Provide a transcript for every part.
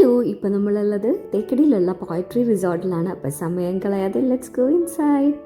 Hello, ഇപ്പം നമ്മളുള്ളത് തേക്കടിയിലുള്ള poetry റിസോർട്ടിലാണ്. അപ്പോൾ സമയം കളയാതെ ലെറ്റ്സ് ഗോ ഇൻസൈഡ്.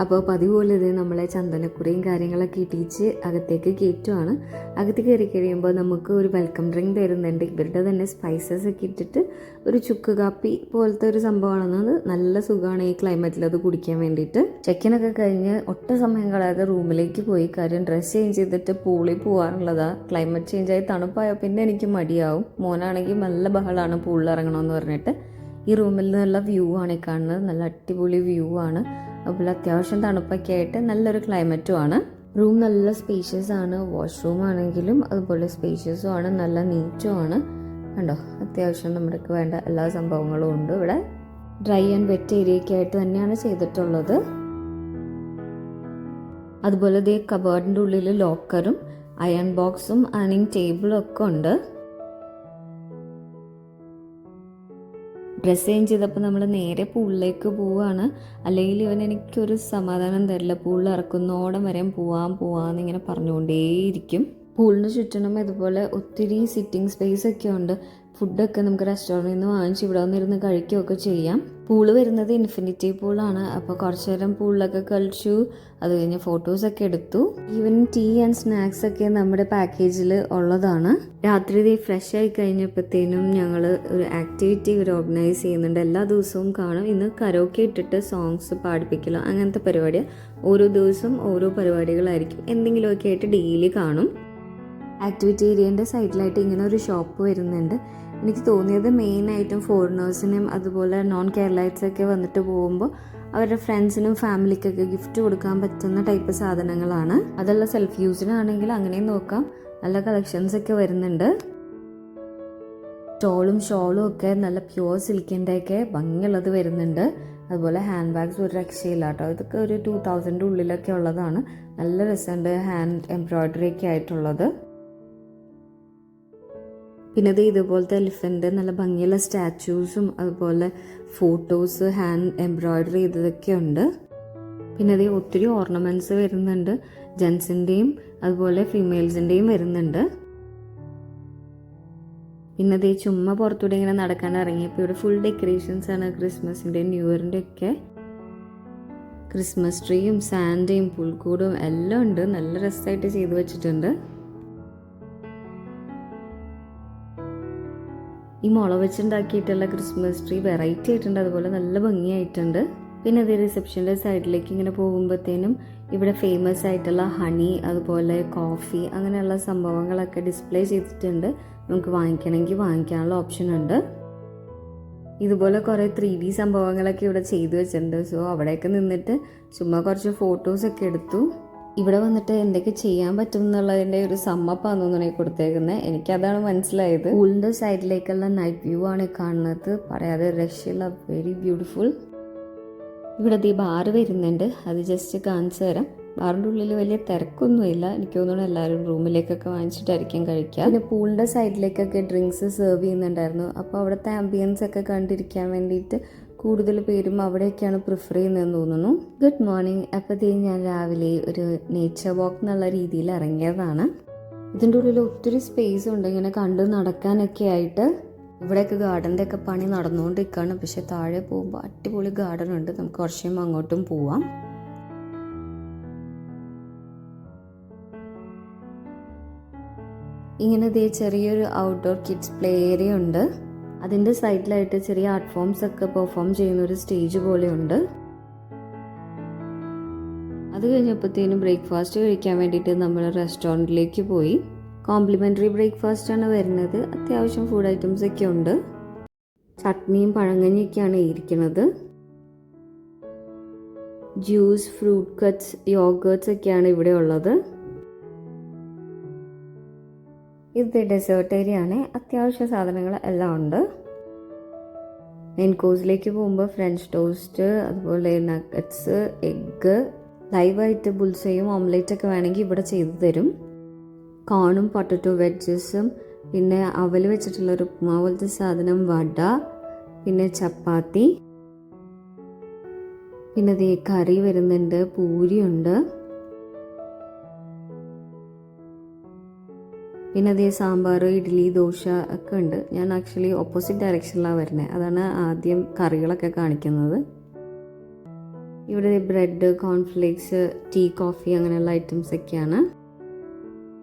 അപ്പോൾ പതിപോലെ ഇത് നമ്മളെ ചന്ദനക്കുറിയും കാര്യങ്ങളൊക്കെ ഇട്ടിച്ച് അകത്തേക്ക് കയറ്റുവാണ്. അകത്ത് കയറി കഴിയുമ്പോൾ നമുക്ക് ഒരു വെൽക്കം ഡ്രിങ്ക് തരുന്നുണ്ട്. ഇവരുടെ തന്നെ സ്പൈസസ് ഒക്കെ ഇട്ടിട്ട് ഒരു ചുക്ക് കാപ്പി പോലത്തെ ഒരു സംഭവമാണെന്നത്. നല്ല സുഖമാണ് ഈ ക്ലൈമറ്റിൽ അത് കുടിക്കാൻ വേണ്ടിയിട്ട്. ചെക്കിനൊക്കെ കഴിഞ്ഞ് ഒട്ടും സമയം കളയാതെ റൂമിലേക്ക് പോയി. കാര്യം ഡ്രസ്സ് ചേഞ്ച് ചെയ്തിട്ട് പൂളിൽ പോകാറുള്ളതാണ്. ക്ലൈമറ്റ് ചേഞ്ചായി തണുപ്പായോ പിന്നെ എനിക്ക് മടിയാവും. മോനാണെങ്കിൽ നല്ല ബഹളമാണ് പൂളിൽ ഇറങ്ങണമെന്ന് പറഞ്ഞിട്ട്. ഈ റൂമിൽ നിന്നുള്ള വ്യൂ ആണ് ഈ കാണുന്നത്. നല്ല അടിപൊളി വ്യൂ ആണ്. അപ്പോൾ അത്യാവശ്യം തണുപ്പൊക്കെ ആയിട്ട് നല്ലൊരു ക്ലൈമറ്റും ആണ്. റൂം നല്ല സ്പേഷ്യസ് ആണ്. വാഷ്റൂം ആണെങ്കിലും അതുപോലെ സ്പേഷ്യസും ആണ്, നല്ല നീറ്റും ആണ്. കണ്ടോ, അത്യാവശ്യം നമുക്ക് വേണ്ട എല്ലാ സംഭവങ്ങളും ഉണ്ട് ഇവിടെ. ഡ്രൈ ആൻഡ് വെറ്റ് ഏരിയയൊക്കെ ആയിട്ട് തന്നെയാണ് ചെയ്തിട്ടുള്ളത്. അതുപോലെ ഇതേ കബേർഡിൻ്റെ ഉള്ളിൽ ലോക്കറും അയൺ ബോക്സും അയണിങ് ടേബിളും ഒക്കെ ഉണ്ട്. ഡ്രസ്സ് ചേഞ്ച് ചെയ്തപ്പോൾ നമ്മൾ നേരെ പൂളിലേക്ക് പോവുകയാണ്. അല്ലെങ്കിൽ ഇവൻ എനിക്കൊരു സമാധാനം തരില്ല. പൂളിൽ ഇറക്കുന്നോടം വരെ പോവാന്നിങ്ങനെ പറഞ്ഞുകൊണ്ടേയിരിക്കും. പൂളിന് ചുറ്റണം ഇതുപോലെ ഒത്തിരി സിറ്റിംഗ് സ്പേസ് ഒക്കെ ഉണ്ട്. ഫുഡൊക്കെ നമുക്ക് റെസ്റ്റോറൻറ്റിൽ നിന്ന് വാങ്ങിച്ച് ഇവിടെ വന്നിരുന്ന് കഴിക്കുകയൊക്കെ ചെയ്യാം. പൂള് വരുന്നത് ഇൻഫിനിറ്റി പൂളാണ്. അപ്പോൾ കുറച്ച് നേരം പൂളിലൊക്കെ കളിച്ചു. അത് കഴിഞ്ഞ് ഫോട്ടോസൊക്കെ എടുത്തു. ഈവൻ ടീ ആൻഡ് സ്നാക്സ് ഒക്കെ നമ്മുടെ പാക്കേജിൽ ഉള്ളതാണ്. രാത്രി ഫ്രഷ് ആയി കഴിഞ്ഞപ്പോഴത്തേനും ഞങ്ങൾ ഒരു ആക്ടിവിറ്റി ഇവർ ഓർഗനൈസ് ചെയ്യുന്നുണ്ട്. എല്ലാ ദിവസവും കാണും. ഇന്ന് കരോക്കെ ഇട്ടിട്ട് സോങ്സ് പാടിപ്പിക്കലോ അങ്ങനത്തെ പരിപാടി. ഓരോ ദിവസവും ഓരോ പരിപാടികളായിരിക്കും. എന്തെങ്കിലുമൊക്കെ ആയിട്ട് ഡെയിലി കാണും. ആക്ടിവിറ്റി ഏരിയൻ്റെ സൈഡിലായിട്ട് ഇങ്ങനെ ഒരു ഷോപ്പ് വരുന്നുണ്ട്. എനിക്ക് തോന്നിയത് മെയിനായിട്ടും ഫോറിനേഴ്സിനും അതുപോലെ നോൺ കേരളൈറ്റ്സൊക്കെ വന്നിട്ട് പോകുമ്പോൾ അവരുടെ ഫ്രണ്ട്സിനും ഫാമിലിക്കൊക്കെ ഗിഫ്റ്റ് കൊടുക്കാൻ പറ്റുന്ന ടൈപ്പ് സാധനങ്ങളാണ്. അതല്ല സെൽഫ് യൂസിനാണെങ്കിൽ അങ്ങനെയും നോക്കാം. നല്ല കളക്ഷൻസൊക്കെ വരുന്നുണ്ട്. സ്റ്റോളും ഷോളും ഒക്കെ നല്ല പ്യുവർ സിൽക്കിൻ്റെ ഒക്കെ ഭംഗിയുള്ളത് വരുന്നുണ്ട്. അതുപോലെ ഹാൻഡ് ബാഗ്സ് ഒരു രക്ഷയില്ല കേട്ടോ. ഇതൊക്കെ ഒരു 2000 ഉള്ളിലൊക്കെ ഉള്ളതാണ്. നല്ല രസമുണ്ട്. ഹാൻഡ് എംബ്രോയ്ഡറി ഒക്കെ ആയിട്ടുള്ളത്. പിന്നെ ഇത് ഇതുപോലത്തെ എലിഫൻ്റ് നല്ല ഭംഗിയുള്ള സ്റ്റാച്യൂസും അതുപോലെ ഫോട്ടോസ് ഹാൻഡ് എംബ്രോയ്ഡറി ചെയ്തതൊക്കെ ഉണ്ട്. പിന്നെ ഇത് ഒത്തിരി ഓർണമെൻറ്റ്സ് വരുന്നുണ്ട്. ജെൻസിൻ്റെയും അതുപോലെ ഫീമെയിൽസിൻ്റെയും വരുന്നുണ്ട്. പിന്നെ ഇത് ചുമ്മാ പുറത്തൂടെ ഇങ്ങനെ നടക്കാൻ ഇറങ്ങിയപ്പോൾ ഇവിടെ ഫുൾ ഡെക്കറേഷൻസ് ആണ്. ക്രിസ്മസിൻ്റെയും ന്യൂ ഇയറിൻ്റെ ഒക്കെ ക്രിസ്മസ് ട്രീയും സാൻഡയും പുൽക്കൂടും എല്ലാം ഉണ്ട്. നല്ല രസമായിട്ട് ചെയ്തു വെച്ചിട്ടുണ്ട്. ഈ മുള വെച്ചുണ്ടാക്കിയിട്ടുള്ള ക്രിസ്മസ് ട്രീ വെറൈറ്റി ആയിട്ടുണ്ട്. അതുപോലെ നല്ല ഭംഗിയായിട്ടുണ്ട്. പിന്നെ അത് റിസപ്ഷൻ്റെ സൈഡിലേക്ക് ഇങ്ങനെ പോകുമ്പോഴത്തേനും ഇവിടെ ഫേമസ് ആയിട്ടുള്ള ഹണി അതുപോലെ കോഫി അങ്ങനെയുള്ള സംഭവങ്ങളൊക്കെ ഡിസ്പ്ലേ ചെയ്തിട്ടുണ്ട്. നമുക്ക് വാങ്ങിക്കണമെങ്കിൽ വാങ്ങിക്കാനുള്ള ഓപ്ഷൻ ഉണ്ട്. ഇതുപോലെ കുറേ 3D സംഭവങ്ങളൊക്കെ ഇവിടെ ചെയ്തു വെച്ചിട്ടുണ്ട്. സോ അവിടെയൊക്കെ നിന്നിട്ട് ചുമ്മാ കുറച്ച് ഫോട്ടോസൊക്കെ എടുത്തു. ഇവിടെ വന്നിട്ട് എന്തൊക്കെ ചെയ്യാൻ പറ്റും എന്നുള്ളതിൻ്റെ ഒരു സമ്മപ്പാന്ന് തോന്നുന്നു കൊടുത്തേക്കുന്നത്. എനിക്കതാണ് മനസ്സിലായത്. പൂളിൻ്റെ സൈഡിലേക്കുള്ള നൈറ്റ് വ്യൂ ആണ് കാണുന്നത്. പറയാതെ രക്ഷയില്ല, വെരി ബ്യൂട്ടിഫുൾ. ഇവിടെ ഈ ബാറ് വരുന്നുണ്ട്. അത് ജസ്റ്റ് കാണിച്ചു തരാം. ബാറിൻ്റെ ഉള്ളിൽ വലിയ തിരക്കൊന്നുമില്ല. എനിക്ക് തോന്നുന്നു എല്ലാവരും റൂമിലേക്കൊക്കെ വാങ്ങിച്ചിട്ടായിരിക്കും കഴിക്കുക. പിന്നെ പൂളിൻ്റെ സൈഡിലേക്കൊക്കെ ഡ്രിങ്ക്സ് സെർവ് ചെയ്യുന്നുണ്ടായിരുന്നു. അപ്പോൾ അവിടുത്തെ ആംബിയൻസ് ഒക്കെ കണ്ടിരിക്കാൻ വേണ്ടിയിട്ട് കൂടുതൽ പേരും അവിടെയൊക്കെയാണ് പ്രിഫർ ചെയ്യുന്നതെന്ന് തോന്നുന്നു. Good morning. അപ്പോഴത്തേ ഞാൻ രാവിലെ ഒരു നേച്ചർ വാക്ക് എന്നുള്ള രീതിയിൽ ഇറങ്ങിയതാണ്. ഇതിൻ്റെ ഉള്ളിൽ ഒത്തിരി സ്പേസ് ഉണ്ട് ഇങ്ങനെ കണ്ട് നടക്കാനൊക്കെ ആയിട്ട്. ഇവിടെയൊക്കെ ഗാർഡൻ്റെ ഒക്കെ പണി നടന്നുകൊണ്ടിരിക്കുകയാണ്. പക്ഷെ താഴെ പോകുമ്പോൾ അടിപൊളി ഗാർഡൻ ഉണ്ട്. നമുക്ക് കുറച്ചും അങ്ങോട്ടും പോവാം. ഇങ്ങനെ ചെറിയൊരു ഔട്ട്ഡോർ കിഡ്സ് പ്ലേ ഏരിയ ഉണ്ട്. അതിൻ്റെ സൈഡിലായിട്ട് ചെറിയ ആർട്ട് ഫോംസ് ഒക്കെ പെർഫോം ചെയ്യുന്ന ഒരു സ്റ്റേജ് പോലെയുണ്ട്. അത് കഴിഞ്ഞപ്പോഴത്തേനും ബ്രേക്ക്ഫാസ്റ്റ് കഴിക്കാൻ വേണ്ടിയിട്ട് നമ്മൾ റെസ്റ്റോറൻറ്റിലേക്ക് പോയി. കോംപ്ലിമെൻ്ററി ബ്രേക്ക്ഫാസ്റ്റ് ആണ് വരുന്നത്. അത്യാവശ്യം ഫുഡ് ഐറ്റംസ് ഒക്കെ ഉണ്ട്. ചട്നിയും പഴങ്കഞ്ഞിയൊക്കെയാണ് ഇരിക്കുന്നത്. ജ്യൂസ്, ഫ്രൂട്ട് കട്ട്സ്, യോഗേർട്സ് ഒക്കെയാണ് ഇവിടെ ഉള്ളത്. ഇത് ഡെസേർട്ട് ഏരിയ ആണ്. അത്യാവശ്യ സാധനങ്ങൾ എല്ലാം ഉണ്ട്. മെയിൻ കോഴ്സിലേക്ക് പോകുമ്പോൾ ഫ്രഞ്ച് ടോസ്റ്റ് അതുപോലെ നഗറ്റ്സ്, എഗ്ഗ്, ലൈവായിട്ട് ബുൾസയും ഓംലേറ്റ് ഒക്കെ വേണമെങ്കിൽ ഇവിടെ ചെയ്തു തരും. കോണും പൊട്ടറ്റോ വെഡ്ജസും പിന്നെ അവൽ വെച്ചിട്ടുള്ളൊരു ഉപ്പുമാവ് പോലത്തെ സാധനം, വട, പിന്നെ ചപ്പാത്തി, പിന്നെ കറി വരുന്നുണ്ട്, പൂരിയുണ്ട്. പിന്നെ അതേ സാമ്പാർ, ഇഡ്ഡലി, ദോശ ഒക്കെ ഉണ്ട്. ഞാൻ ആക്ച്വലി ഓപ്പോസിറ്റ് ഡയറക്ഷനിലാണ് വരുന്നത്, അതാണ് ആദ്യം കറികളൊക്കെ കാണിക്കുന്നത്. ഇവിടെ ബ്രെഡ്, കോൺഫ്ലേക്സ്, ടീ, കോഫി അങ്ങനെയുള്ള ഐറ്റംസ് ഒക്കെയാണ്.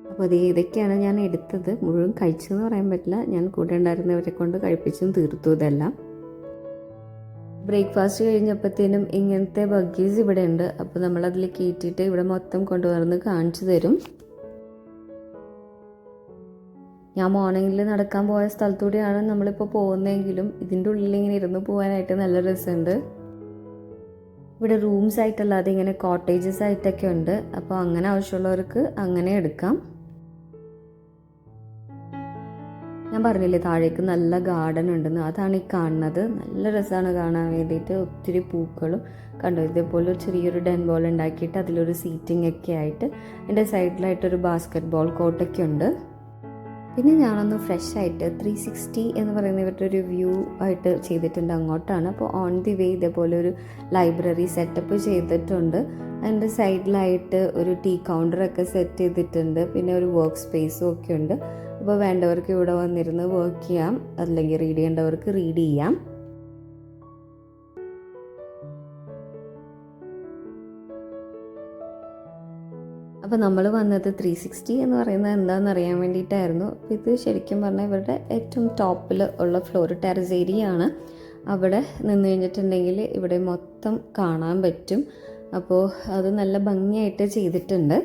അപ്പോൾ ഇതൊക്കെയാണ് ഞാൻ എടുത്തത്. മുഴുവൻ കഴിച്ചെന്ന് പറയാൻ പറ്റില്ല, ഞാൻ കൂടെ ഉണ്ടായിരുന്നവരെ കൊണ്ട് കഴിപ്പിച്ചും തീർത്തു ഇതെല്ലാം. ബ്രേക്ക്ഫാസ്റ്റ് കഴിഞ്ഞപ്പോഴത്തേനും ഇങ്ങനത്തെ ബഗ്ഗീസ് ഇവിടെ ഉണ്ട്. അപ്പോൾ നമ്മളതിൽ കയറ്റിയിട്ട് ഇവിടെ മൊത്തം കൊണ്ടുവന്ന് കാണിച്ചു തരും. ഞാൻ മോർണിംഗിൽ നടക്കാൻ പോയ സ്ഥലത്തൂടെയാണ് നമ്മളിപ്പോൾ പോകുന്നതെങ്കിലും ഇതിൻ്റെ ഉള്ളിൽ ഇങ്ങനെ ഇരുന്ന് പോകാനായിട്ട് നല്ല രസമുണ്ട്. ഇവിടെ റൂംസ് ആയിട്ടല്ലാതെ ഇങ്ങനെ കോട്ടേജസ് ആയിട്ടൊക്കെ ഉണ്ട്. അപ്പോൾ അങ്ങനെ ആവശ്യമുള്ളവർക്ക് അങ്ങനെ എടുക്കാം. ഞാൻ പറഞ്ഞില്ലേ താഴേക്ക് നല്ല ഗാർഡൻ ഉണ്ടെന്ന്, അതാണ് ഈ കാണുന്നത്. നല്ല രസമാണ് കാണാൻ വേണ്ടിയിട്ട്. ഒത്തിരി പൂക്കളും കണ്ടോ, ഇതേപോലെ ഒരു ചെറിയൊരു ഡെൻ ബോൾ ഉണ്ടാക്കിയിട്ട് അതിലൊരു സീറ്റിംഗ് ഒക്കെ ആയിട്ട് എൻ്റെ സൈഡിലായിട്ടൊരു ബാസ്കറ്റ് ബോൾ കോർട്ടൊക്കെ ഉണ്ട്. പിന്നെ ഞാനൊന്ന് ഫ്രഷ് ആയിട്ട് 360 എന്ന് പറയുന്ന ഇവരുടെ ഒരു വ്യൂ ആയിട്ട് ചെയ്തിട്ടുണ്ട് അങ്ങോട്ടാണ്. അപ്പോൾ ഓൺ ദി വേ ഇതേപോലെ ഒരു ലൈബ്രറി സെറ്റപ്പ് ചെയ്തിട്ടുണ്ട്. അതിൻ്റെ സൈഡിലായിട്ട് ഒരു ടീ കൗണ്ടറൊക്കെ സെറ്റ് ചെയ്തിട്ടുണ്ട്. പിന്നെ ഒരു വർക്ക് സ്പേസും ഒക്കെ ഉണ്ട്. അപ്പോൾ വേണ്ടവർക്ക് ഇവിടെ വന്നിരുന്ന് വർക്ക് ചെയ്യാം, അല്ലെങ്കിൽ റീഡ് ചെയ്യേണ്ടവർക്ക് റീഡ് ചെയ്യാം. അപ്പോൾ നമ്മൾ വന്നത് 360 എന്ന് പറയുന്നത് എന്താണെന്ന് അറിയാൻ വേണ്ടിയിട്ടായിരുന്നു. അപ്പോൾ ഇത് ശരിക്കും പറഞ്ഞാൽ ഇവരുടെ ഏറ്റവും ടോപ്പിൽ ഉള്ള ഫ്ലോർ ടെറസ് ഏരിയ ആണ്. അവിടെ നിന്ന് കഴിഞ്ഞിട്ടുണ്ടെങ്കിൽ ഇവിടെ മൊത്തം കാണാൻ പറ്റും. അപ്പോൾ അത് നല്ല ഭംഗിയായിട്ട് ചെയ്തിട്ടുണ്ട്.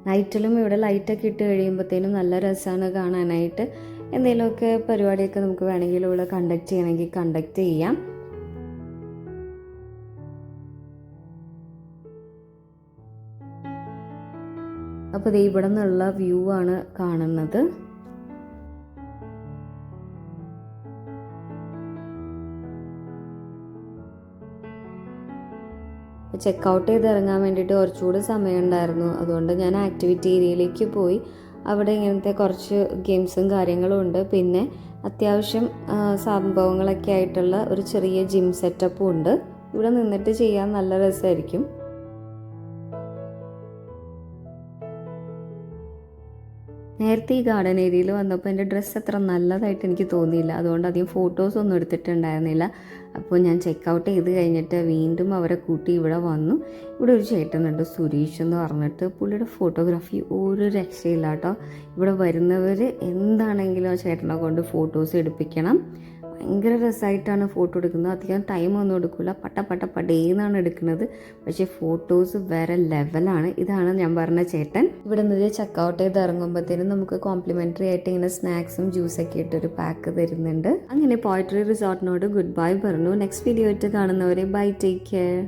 നൈറ്റിലും ഇവിടെ ലൈറ്റൊക്കെ ഇട്ട് കഴിയുമ്പോഴത്തേനും നല്ല രസമാണ് കാണാനായിട്ട്. എന്തെങ്കിലുമൊക്കെ പരിപാടിയൊക്കെ നമുക്ക് വേണമെങ്കിൽ ഇവിടെ കണ്ടക്ട് ചെയ്യണമെങ്കിൽ കണ്ടക്ട് ചെയ്യാം. അപ്പോൾ ഇവിടെ നിന്നുള്ള വ്യൂ ആണ് കാണുന്നത്. ചെക്കൗട്ട് ചെയ്ത് ഇറങ്ങാൻ വേണ്ടിയിട്ട് കുറച്ചുകൂടി സമയമുണ്ടായിരുന്നു. അതുകൊണ്ട് ഞാൻ ആക്ടിവിറ്റി ഏരിയയിലേക്ക് പോയി. അവിടെ ഇങ്ങനത്തെ കുറച്ച് ഗെയിംസും കാര്യങ്ങളും ഉണ്ട്. പിന്നെ അത്യാവശ്യം സംഭവങ്ങളൊക്കെ ആയിട്ടുള്ള ഒരു ചെറിയ ജിം സെറ്റപ്പും ഉണ്ട്. ഇവിടെ നിന്നിട്ട് ചെയ്യാൻ നല്ല രസമായിരിക്കും. നേരത്തെ ഈ ഗാർഡൻ ഏരിയയിൽ വന്നപ്പോൾ എൻ്റെ ഡ്രസ്സ് അത്ര നല്ലതായിട്ട് എനിക്ക് തോന്നിയില്ല. അതുകൊണ്ട് അധികം ഫോട്ടോസൊന്നും എടുത്തിട്ടുണ്ടായിരുന്നില്ല. അപ്പോൾ ഞാൻ ചെക്കൗട്ട് ചെയ്ത് കഴിഞ്ഞിട്ട് വീണ്ടും അവരെ കൂട്ടി ഇവിടെ വന്നു. ഇവിടെ ഒരു ചേട്ടനുണ്ട്, സുരേഷ് എന്ന് പറഞ്ഞിട്ട്. പുള്ളിയുടെ ഫോട്ടോഗ്രാഫി ഒരു രക്ഷയില്ല കേട്ടോ. ഇവിടെ വരുന്നവർ എന്താണെങ്കിലും ആ ചേട്ടനെ കൊണ്ട് ഫോട്ടോസ് എടുപ്പിക്കണം. ഭയങ്കര രസമായിട്ടാണ് ഫോട്ടോ എടുക്കുന്നത്. അധികം ടൈമൊന്നും എടുക്കില്ല, പടേന്നാണ് എടുക്കുന്നത്. പക്ഷേ ഫോട്ടോസ് വേറെ ലെവലാണ്. ഇതാണ് ഞാൻ പറഞ്ഞ ചേട്ടൻ. ഇവിടെ നിന്ന് ചെക്കൗട്ട് ചെയ്ത് ഇറങ്ങുമ്പോഴത്തേനും നമുക്ക് കോംപ്ലിമെൻ്ററി ആയിട്ട് ഇങ്ങനെ സ്നാക്സും ജ്യൂസൊക്കെ ഇട്ടൊരു പാക്ക് തരുന്നുണ്ട്. അങ്ങനെ പോയട്രി റിസോർട്ടിനോട് ഗുഡ് ബൈ പറഞ്ഞു. നെക്സ്റ്റ് വീഡിയോ ആയിട്ട് കാണുന്നവരെ ബൈ, ടേക്ക് കെയർ.